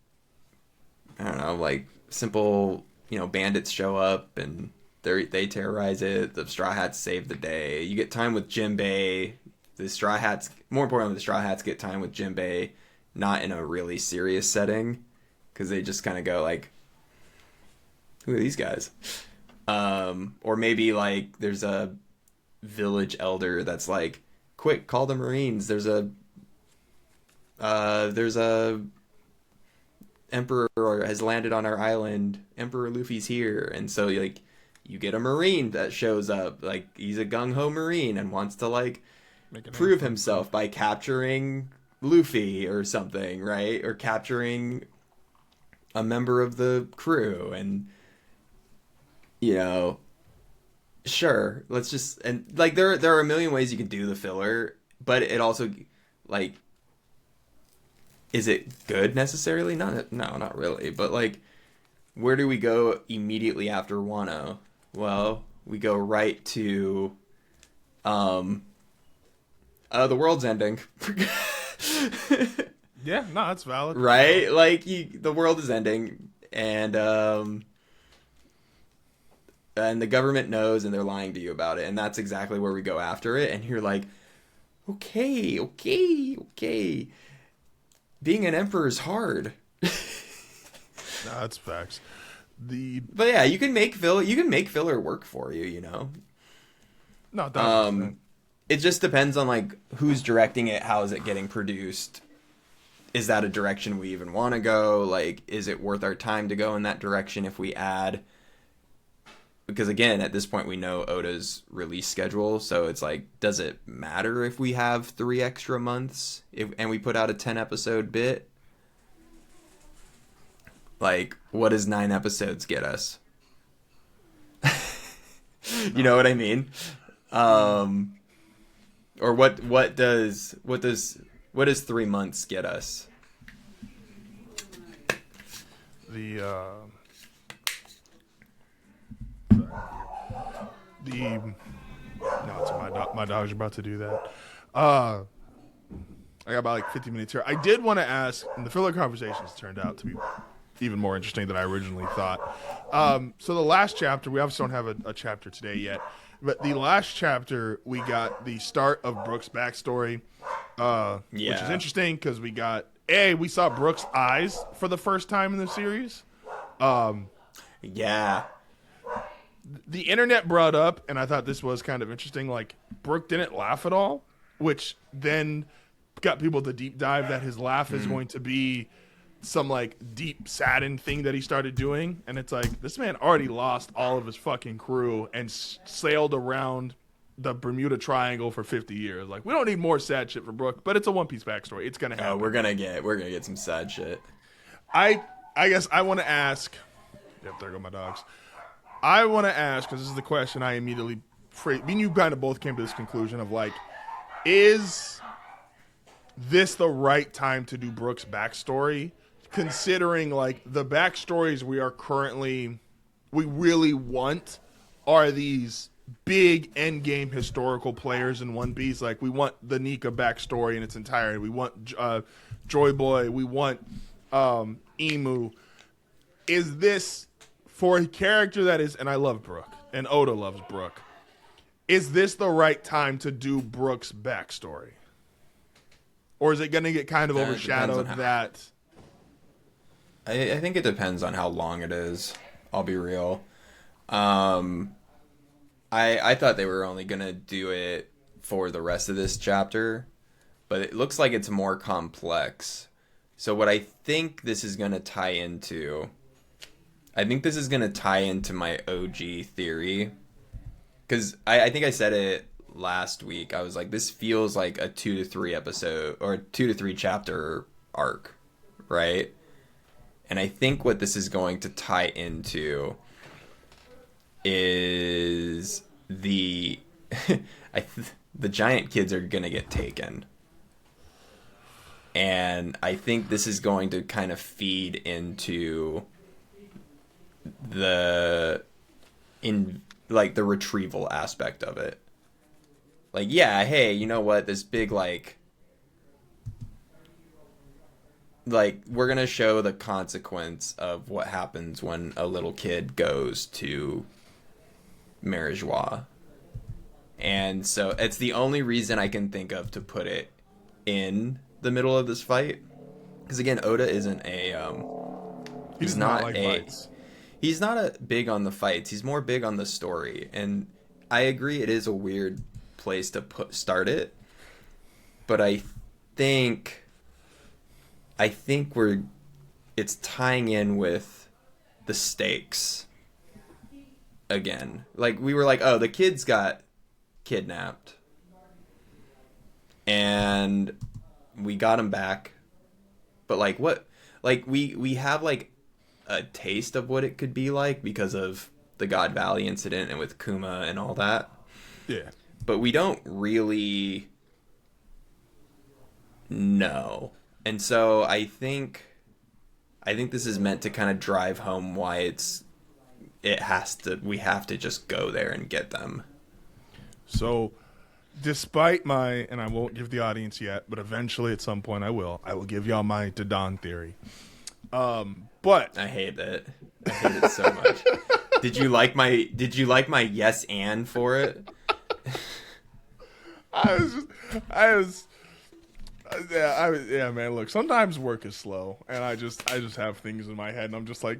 I don't know, like simple, you know, bandits show up and they terrorize it. The Straw Hats save the day. You get time with Jinbei. The Straw Hats, more importantly, the Straw Hats get time with Jinbei, not in a really serious setting, because they just kind of go like, who are these guys? Or maybe like there's a village elder that's like, quick, call the Marines. There's a emperor has landed on our island. Emperor Luffy's here. And so like you get a Marine that shows up, like he's a gung-ho Marine and wants to like prove himself by capturing Luffy or something, right? Or capturing a member of the crew. And you know, sure, let's just, and like there are a million ways you can do the filler, but it also like, is it good necessarily? No, not really. But like, where do we go immediately after Wano? Well, we go right to the world's ending. Yeah, no, that's valid. Right? Like the world is ending, and the government knows, and they're lying to you about it, and that's exactly where we go after it. And you're like, okay. Being an emperor is hard. No, that's facts. But yeah, you can make filler work for you, you know. No, that's it just depends on like who's directing it, how is it getting produced. Is that a direction we even want to go? Like, is it worth our time to go in that direction if we add? Because again, at this point we know Oda's release schedule, so it's like, does it matter if we have 3 extra months and we put out a 10 episode bit? Like, what does 9 episodes get us? You know what I mean? Or what does 3 months get us? No, it's my dog's about to do that. I got about like 50 minutes here. I did want to ask, and the filler conversations turned out to be even more interesting than I originally thought. So the last chapter, we obviously don't have a chapter today yet, but the last chapter, we got the start of Brook's backstory, which is interesting because we saw Brook's eyes for the first time in the series. Yeah. The internet brought up, and I thought this was kind of interesting, like, Brook didn't laugh at all, which then got people to deep dive that his laugh is going to be some, like, deep, saddened thing that he started doing. And it's like, this man already lost all of his fucking crew and sailed around the Bermuda Triangle for 50 years. Like, we don't need more sad shit for Brook, but it's a One Piece backstory. It's going to happen. Oh, we're gonna get some sad shit. I guess I want to ask... Yep, there go my dogs. I want to ask, because this is the question I immediately... Me and you kind of both came to this conclusion of, like, is this the right time to do Brook's backstory? Considering, like, the backstories we really want are these big endgame historical players in One Piece. Like, we want the Nika backstory in its entirety. We want Joy Boy. We want Emu. Is this... for a character that is, and I love Brook, and Oda loves Brook, is this the right time to do Brook's backstory? Or is it going to get kind of overshadowed that... I think it depends on how long it is. I'll be real. I thought they were only going to do it for the rest of this chapter, but it looks like it's more complex. So what I think this is going to tie into... I think this is going to tie into my OG theory. Because I think I said it last week. I was like, this feels like a 2 to 3 episode or 2 to 3 chapter arc, right? And I think what this is going to tie into is the giant kids are going to get taken. And I think this is going to kind of feed into the retrieval aspect of it. Like, yeah, hey, you know what? This big like we're gonna show the consequence of what happens when a little kid goes to Marijois. And so it's the only reason I can think of to put it in the middle of this fight. Because again, Oda isn't he's not like fights. He's not big on the fights. He's more big on the story. And I agree it is a weird place to start it. But I think it's tying in with the stakes again. Like, we were like, oh, the kids got kidnapped. And we got him back. But, like, what? Like, we have, like, a taste of what it could be like because of the God Valley incident and with Kuma and all that. Yeah. But we don't really know. And so I think this is meant to kind of drive home why we have to just go there and get them. So, despite and I won't give the audience yet, but eventually at some point I will give y'all my Dadan theory. But I hate it. I hate it so much. Did you like my yes and for it? Yeah, man. Look, sometimes work is slow, and I just have things in my head, and I'm just like,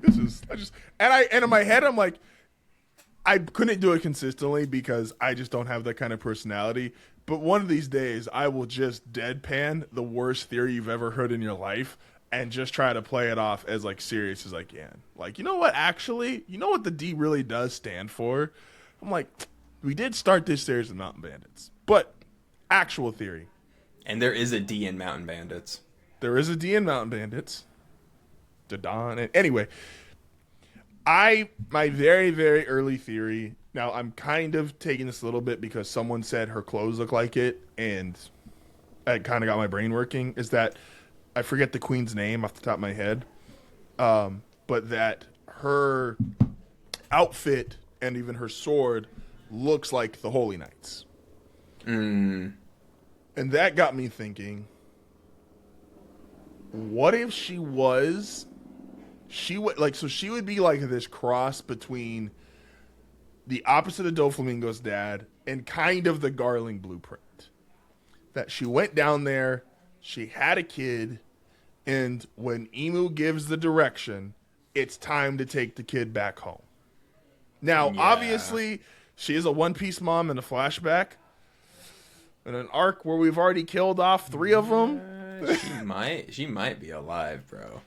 and in my head, I'm like, I couldn't do it consistently because I just don't have that kind of personality. But one of these days, I will just deadpan the worst theory you've ever heard in your life, and just try to play it off as like serious as I can. Like, you know what? Actually, you know what the D really does stand for? I'm like, we did start this series of Mountain Bandits, but actual theory. And there is a D in Mountain Bandits. There is a D in Mountain Bandits. Dadan. Anyway, my very, very early theory, now I'm kind of taking this a little bit because someone said her clothes look like it, and it kind of got my brain working, is that I forget the queen's name off the top of my head, but that her outfit and even her sword looks like the Holy Knights. And that got me thinking, what if she would be like this cross between the opposite of Doflamingo's dad and kind of the Garling blueprint. That she went down there, she had a kid, and when Emu gives the direction, it's time to take the kid back home. Now, obviously, she is a One Piece mom in a flashback. In an arc where we've already killed off 3 of them. She might be alive, bro.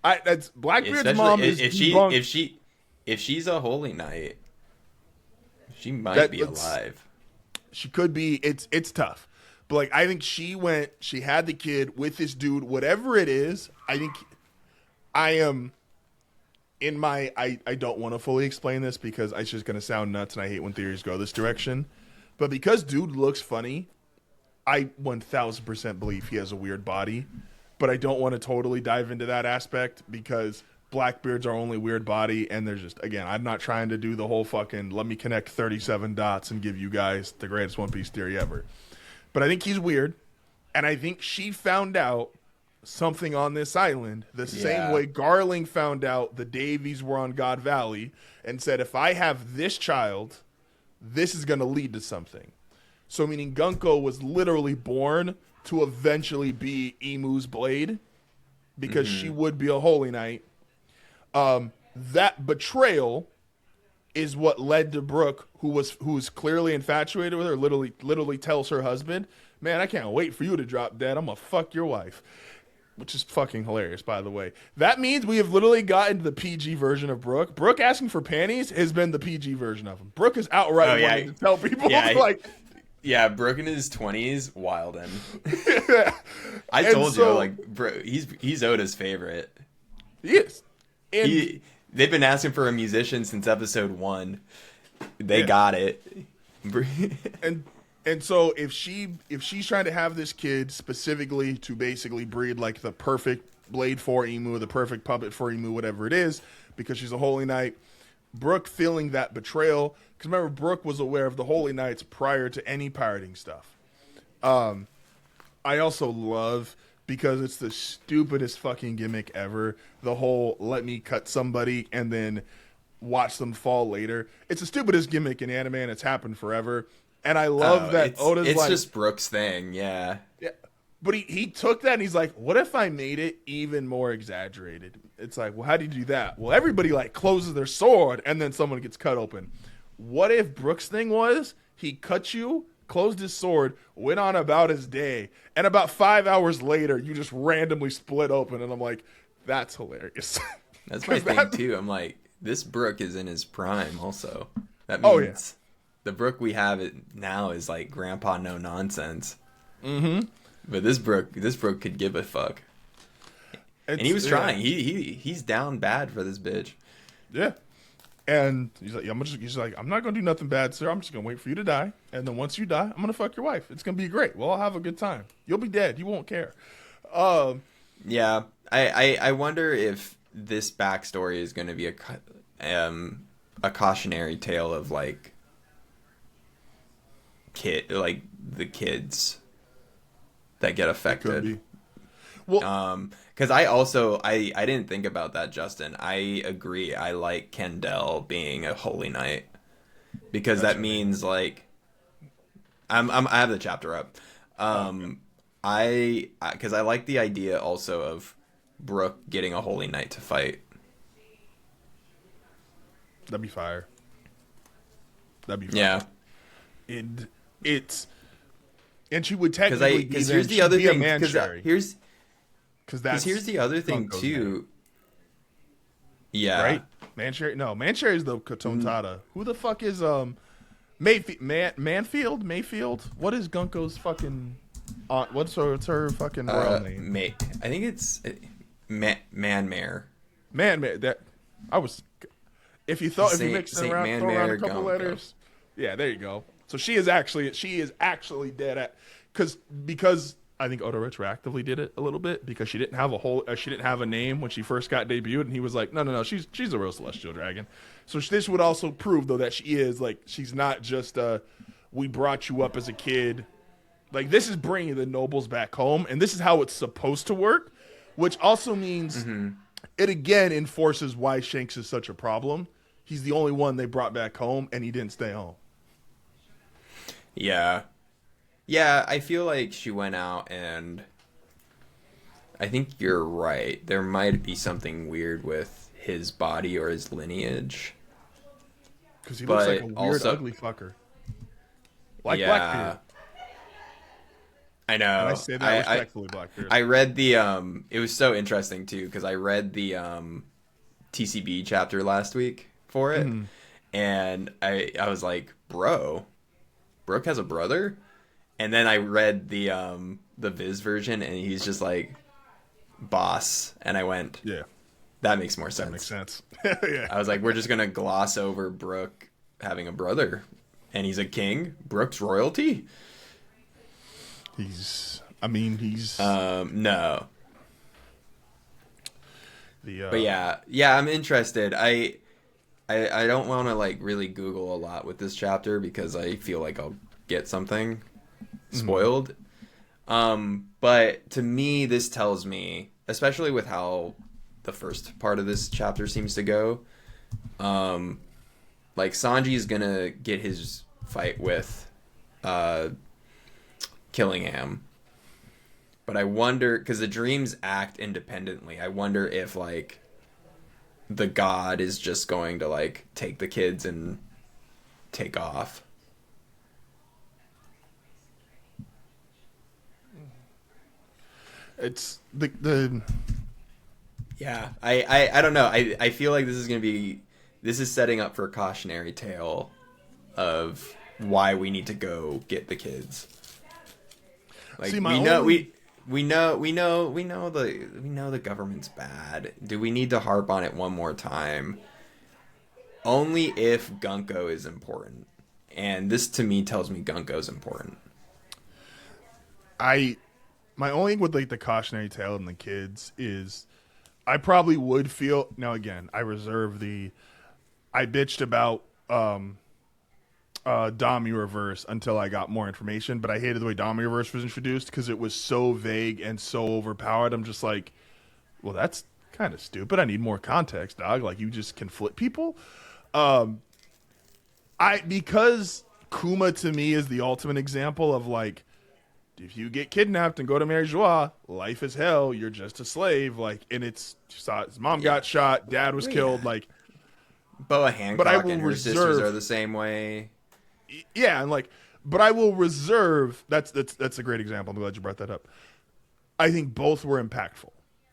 That's Blackbeard's mom is if she's a Holy Knight, she might be alive. She could be. It's tough. But like, I think she had the kid with this dude, whatever it is. I think I am in my I don't want to fully explain this because it's just gonna sound nuts, and I hate when theories go this direction. But because dude looks funny, I 1000% believe he has a weird body. But I don't want to totally dive into that aspect because Blackbeard's our only weird body. And there's just, again, I'm not trying to do the whole fucking let me connect 37 dots and give you guys the greatest One Piece theory ever. But I think he's weird. And I think she found out something on this island the same way Garling found out the Davies were on God Valley and said, if I have this child, this is going to lead to something. So meaning Gunko was literally born to eventually be Emu's blade because she would be a Holy Knight. That betrayal is what led to Brooke, who was clearly infatuated with her, literally tells her husband, man, I can't wait for you to drop dead. I'm going to fuck your wife. Which is fucking hilarious, by the way. That means we have literally gotten to the PG version of Brooke. Brooke asking for panties has been the PG version of him. Brooke is outright wanting to tell people. Brooke in his 20s, wildin'. I told you, like, bro, he's Oda's favorite. He is. They've been asking for a musician since episode 1. They got it. And so if she's trying to have this kid specifically to basically breed like the perfect blade for Emu, the perfect puppet for Emu, whatever it is, because she's a Holy Knight, Brooke feeling that betrayal, because remember Brooke was aware of the Holy Knights prior to any pirating stuff. I also love, because it's the stupidest fucking gimmick ever, the whole let me cut somebody and then watch them fall later. It's the stupidest gimmick in anime and it's happened forever. And I love that Oda's it's like... It's just Brooke's thing, yeah. Yeah. But he took that and he's like, what if I made it even more exaggerated? It's like, well, how do you do that? Well, everybody like closes their sword and then someone gets cut open. What if Brooke's thing was he cut you, closed his sword, went on about his day, and about 5 hours later, you just randomly split open. And I'm like, that's hilarious. That's my thing, too. I'm like, this Brooke is in his prime also. That means the Brooke we have now is like grandpa no nonsense. Mm-hmm. But this Brooke could give a fuck. And he was trying. He's down bad for this bitch. Yeah. And he's like, I'm not gonna do nothing bad, sir. I'm just gonna wait for you to die, and then once you die, I'm gonna fuck your wife. It's gonna be great. We'll all have a good time. You'll be dead. You won't care. Yeah, I wonder if this backstory is gonna be a cautionary tale of like the kids that get affected. Well, because I didn't think about that, Justin. I agree. I like Kendall being a Holy Knight because that means like I have the chapter up. Because I like the idea also of Brooke getting a Holy Knight to fight. That'd be fire. Yeah. And she would technically because here's the other thing. Because here's the other thing too. Man. Yeah. Right? Mancherry's the Katontada. Who the fuck is Manfield? Mayfield? What is Gunko's fucking what's her fucking royal name? I think it's Manmare. Manmare. That I was if you mix it around, throw around a couple letters. Yeah, there you go. So she is actually dead at because I think Oda retroactively did it a little bit because she didn't have a name when she first got debuted, and he was like, no, she's a real celestial dragon. So this would also prove though that she is like she's not just we brought you up as a kid. Like this is bringing the nobles back home, and this is how it's supposed to work, which also means it again enforces why Shanks is such a problem. He's the only one they brought back home, and he didn't stay home. Yeah. Yeah, I feel like she went out, and I think you're right. There might be something weird with his body or his lineage. Because he looks like a weird, ugly fucker. Like Blackbeard. I know. And I say that respectfully, Blackbeard. I read the, it was so interesting, too, because I read the TCB chapter last week for it, and I was like, bro, Brooke has a brother? And then I read the Viz version, and he's just like, boss. And I went, yeah, that makes more sense. That makes sense. Yeah. I was like, we're just going to gloss over Brooke having a brother. And he's a king? Brooke's royalty? He's... No. But yeah, I'm interested. I don't want to, like, really Google a lot with this chapter because I feel like I'll get something spoiled. But to me, this tells me, especially with how the first part of this chapter seems to go, like Sanji is gonna get his fight with Killingham. But I wonder, because the dreams act independently, I wonder if like the god is just going to like take the kids and take off. It's the yeah, I don't know. I feel like this is setting up for a cautionary tale of why we need to go get the kids. Like we know the government's bad. Do we need to harp on it one more time? Only if Gunko is important. And this to me tells me Gunko's important. My only thing with like the cautionary tale and the kids is I probably would feel now again, I bitched about Dami-Reverse until I got more information, but I hated the way Dami-Reverse was introduced because it was so vague and so overpowered. I'm just like, well, that's kind of stupid. I need more context, dog. Like, you just can flip people. Because Kuma to me is the ultimate example of like, if you get kidnapped and go to Mary Joie, life is hell. You're just a slave. Like, and his mom got shot, dad was killed. Like, Boa Hancock and her sisters are the same way. Yeah, and like, but I will reserve. That's a great example. I'm glad you brought that up. I think both were impactful.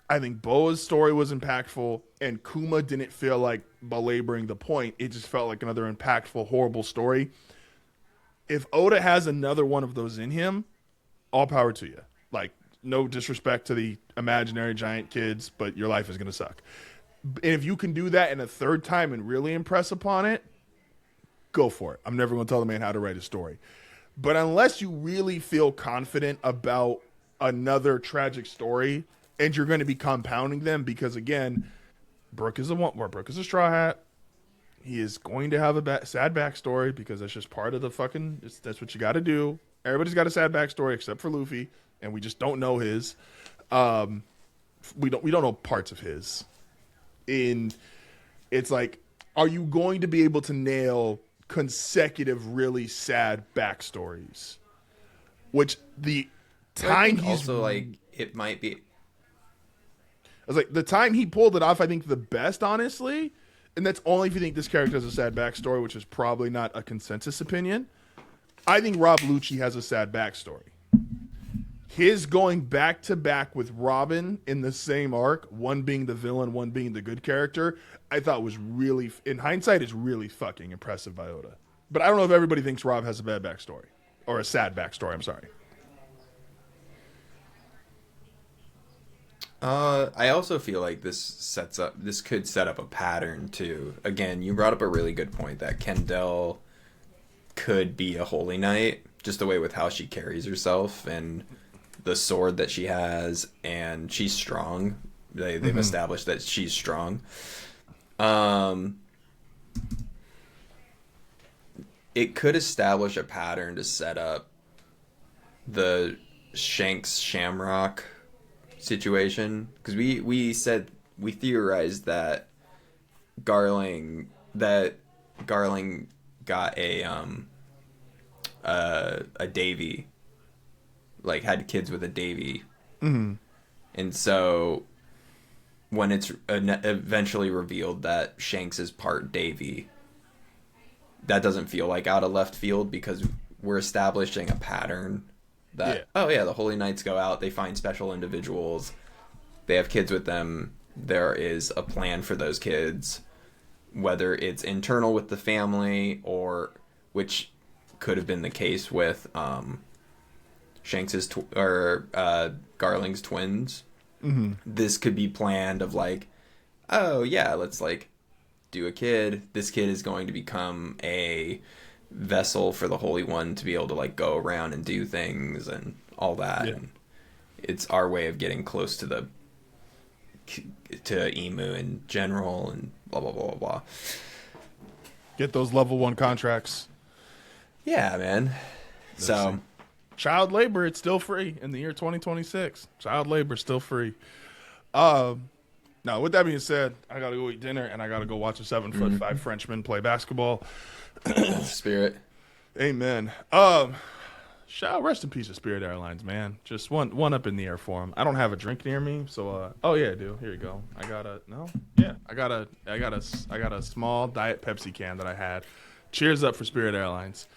I think Boa's story was impactful, and Kuma didn't feel like belaboring the point. It just felt like another impactful, horrible story. If Oda has another one of those in him, all power to you. Like, no disrespect to the imaginary giant kids, but your life is going to suck. And if you can do that in a third time and really impress upon it, go for it. I'm never going to tell the man how to write a story. But unless you really feel confident about another tragic story, and you're going to be compounding them, because again, Brooke is a straw hat. He is going to have a sad backstory because that's just part of the fucking. That's what you got to do. Everybody's got a sad backstory except for Luffy, and we just don't know his. We don't know parts of his. It's like, are you going to be able to nail consecutive really sad backstories? Which the time he's also like it might be. I was like, the time he pulled it off, I think the best, honestly, and that's only if you think this character has a sad backstory, which is probably not a consensus opinion. I think Rob Lucci has a sad backstory. His going back to back with Robin in the same arc, one being the villain, one being the good character, I thought was really, in hindsight, is really fucking impressive by Oda. But I don't know if everybody thinks Rob has a bad backstory. Or a sad backstory, I'm sorry. I also feel like this could set up a pattern too. Again, you brought up a really good point that Kendall could be a holy knight, just the way with how she carries herself and the sword that she has, and she's strong. They've established that she's strong. It could establish a pattern to set up the Shanks Shamrock situation, because we theorized that Garling got a Davy, like had kids with a Davy, and so when it's eventually revealed that Shanks is part Davy, that doesn't feel like out of left field, because we're establishing a pattern that, the Holy Knights go out, they find special individuals, they have kids with them, there is a plan for those kids, whether it's internal with the family, or which could have been the case with Shanks's Garling's twins. This could be planned of like, oh yeah, let's like do a kid. This kid is going to become a vessel for the Holy One to be able to like go around and do things and all that. And it's our way of getting close to Emu in general, and blah blah blah blah. Get those level 1 contracts. Yeah, man. So child labor, it's still free in the year 2026. Child labor still free. Now, with that being said, I gotta go eat dinner and I gotta go watch a 7'5" Frenchman play basketball. Spirit. Amen. Rest in peace to Spirit Airlines, man. Just one up in the air for them. I don't have a drink near me, so oh yeah, I do. Here you go. I got a small Diet Pepsi can that I had. Cheers up for Spirit Airlines.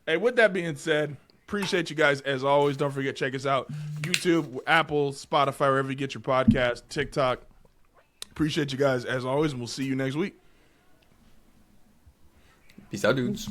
Hey, with that being said, appreciate you guys as always. Don't forget, check us out. YouTube, Apple, Spotify, wherever you get your podcast, TikTok. Appreciate you guys as always, and we'll see you next week. Peace out, dudes.